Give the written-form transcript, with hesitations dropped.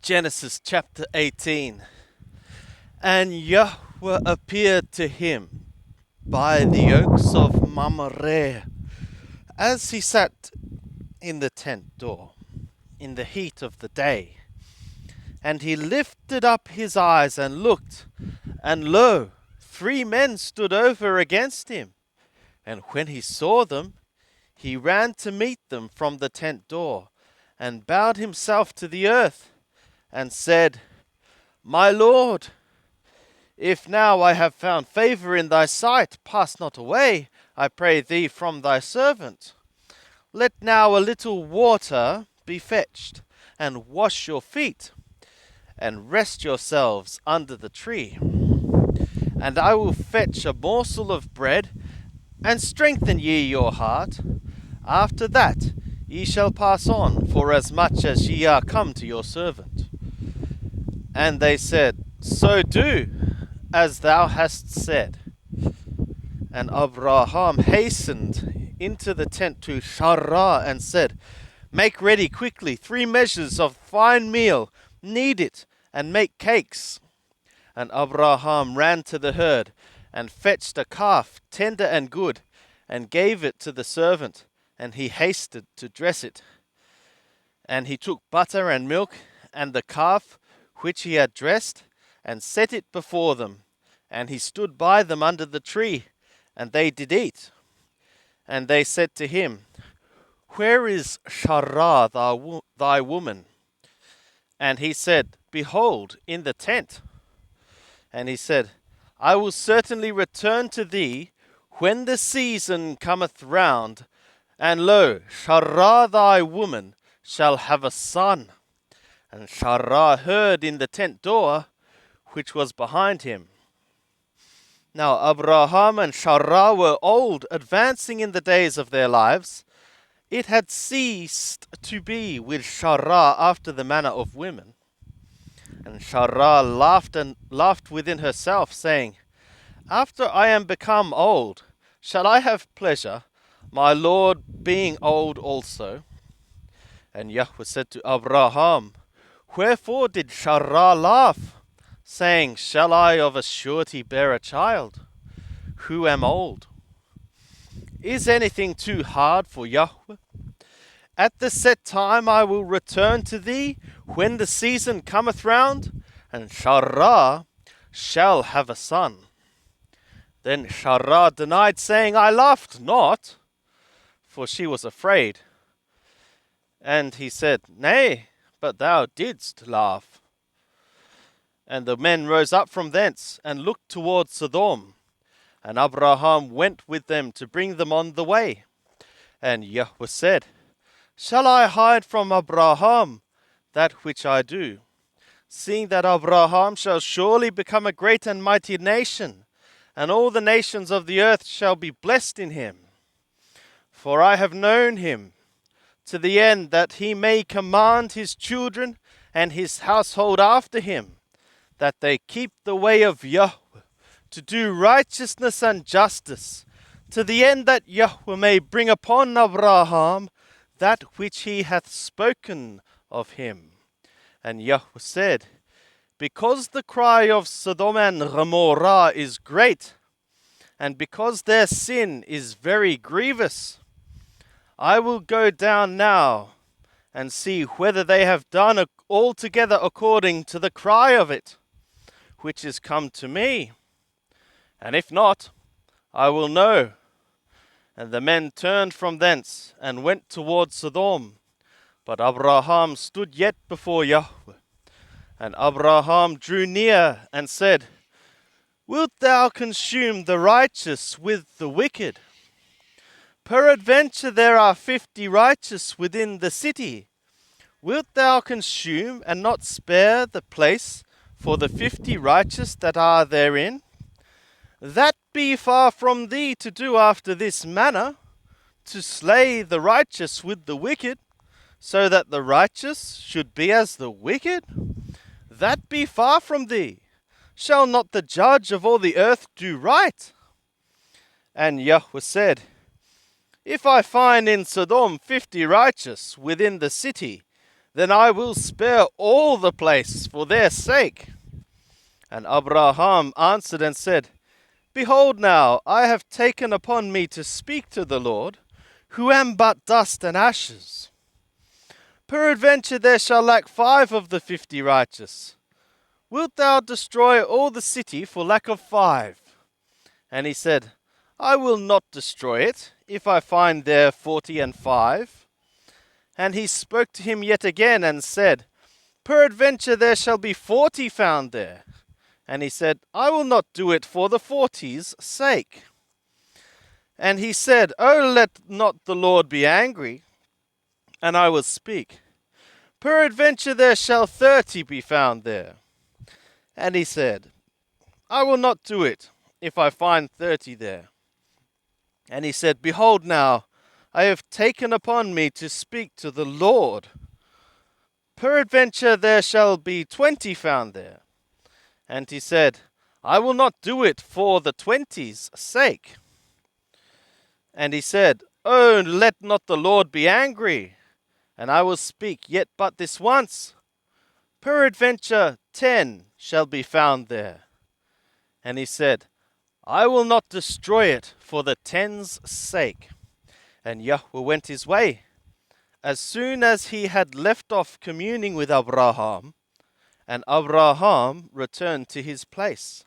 Genesis chapter 18. And Yahweh appeared to him by the oaks of Mamre, as he sat in the tent door, in the heat of the day. And he lifted up his eyes and looked, and lo, 3 men stood over against him. And when he saw them, he ran to meet them from the tent door, and bowed himself to the earth, and said, My Lord, if now I have found favor in thy sight, pass not away, I pray thee, from thy servant. Let now a little water be fetched, and wash your feet, and rest yourselves under the tree. And I will fetch a morsel of bread, and strengthen ye your heart. After that ye shall pass on, forasmuch as ye are come to your servant. And they said, So do, as thou hast said. And Abraham hastened into the tent to Sarah, and said, Make ready quickly 3 measures of fine meal, knead it, and make cakes. And Abraham ran to the herd, and fetched a calf, tender and good, and gave it to the servant, and he hasted to dress it. And he took butter and milk, and the calf which he had dressed, and set it before them. And he stood by them under the tree, and they did eat. And they said to him, Where is Sarah thy woman? And he said, Behold, in the tent. And he said, I will certainly return to thee when the season cometh round, and lo, Sarah thy woman shall have a son. And Sarah heard in the tent door, which was behind him. Now Abraham and Sarah were old, advancing in the days of their lives. It had ceased to be with Sarah after the manner of women. And Sarah laughed within herself, saying, After I am become old, shall I have pleasure, my Lord being old also? And Yahweh said to Abraham, Wherefore did Sarah laugh, saying, Shall I of a surety bear a child, who am old? Is anything too hard for Yahweh? At the set time I will return to thee, when the season cometh round, and Sarah shall have a son. Then Sarah denied, saying, I laughed not, for she was afraid. And he said, Nay, but thou didst laugh. And the men rose up from thence, and looked toward Sodom. And Abraham went with them to bring them on the way. And Yahweh said, Shall I hide from Abraham that which I do, seeing that Abraham shall surely become a great and mighty nation, and all the nations of the earth shall be blessed in him? For I have known him, to the end that he may command his children and his household after him, that they keep the way of Yahweh, to do righteousness and justice, to the end that Yahweh may bring upon Abraham that which he hath spoken of him. And Yahweh said, Because the cry of Sodom and Gomorrah is great, and because their sin is very grievous, I will go down now and see whether they have done altogether according to the cry of it, which is come to me. And if not, I will know. And the men turned from thence, and went toward Sodom. But Abraham stood yet before Yahweh. And Abraham drew near, and said, Wilt thou consume the righteous with the wicked? Peradventure there are 50 righteous within the city. Wilt thou consume, and not spare the place for the 50 righteous that are therein? That be far from thee to do after this manner, to slay the righteous with the wicked, so that the righteous should be as the wicked? That be far from thee. Shall not the judge of all the earth do right? And Yahweh said, If I find in Sodom 50 righteous within the city, then I will spare all the place for their sake. And Abraham answered and said, Behold now, I have taken upon me to speak to the Lord, who am but dust and ashes. Peradventure there shall lack 5 of the 50 righteous. Wilt thou destroy all the city for lack of 5? And he said, I will not destroy it, if I find there 40 and 5. And he spoke to him yet again, and said, Peradventure there shall be 40 found there. And he said, I will not do it for the 40's sake. And he said, Oh, let not the Lord be angry, and I will speak. Peradventure there shall 30 be found there. And he said, I will not do it, if I find 30 there. And he said, Behold now, I have taken upon me to speak to the Lord. Peradventure there shall be 20 found there. And he said, I will not do it for the 20's sake. And he said, Oh, let not the Lord be angry, and I will speak yet but this once. Peradventure 10 shall be found there. And he said, I will not destroy it for the 10's sake. And Yahweh went his way. As soon as he had left off communing with Abraham, and Abraham returned to his place.